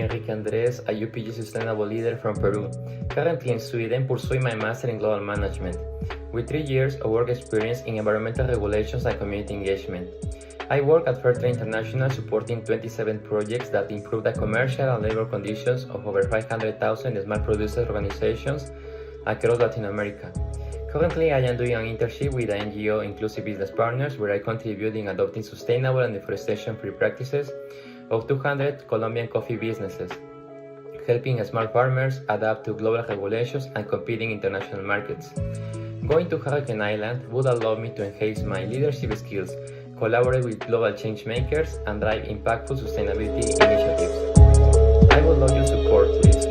Enrique Andrés, a UPG Sustainable Leader from Peru. Currently in Sweden, pursuing my Master in Global Management, with 3 years of work experience in environmental regulations and community engagement. I work at Fairtrade International supporting 27 projects that improve the commercial and labor conditions of over 500,000 small producer organizations across Latin America. Currently, I am doing an internship with the NGO Inclusive Business Partners, where I contribute in adopting sustainable and deforestation-free practices of 200 Colombian coffee businesses, helping small farmers adapt to global regulations and compete in international markets. Going to Hurricane Island would allow me to enhance my leadership skills, collaborate with global change makers, and drive impactful sustainability initiatives. I would love your support, please.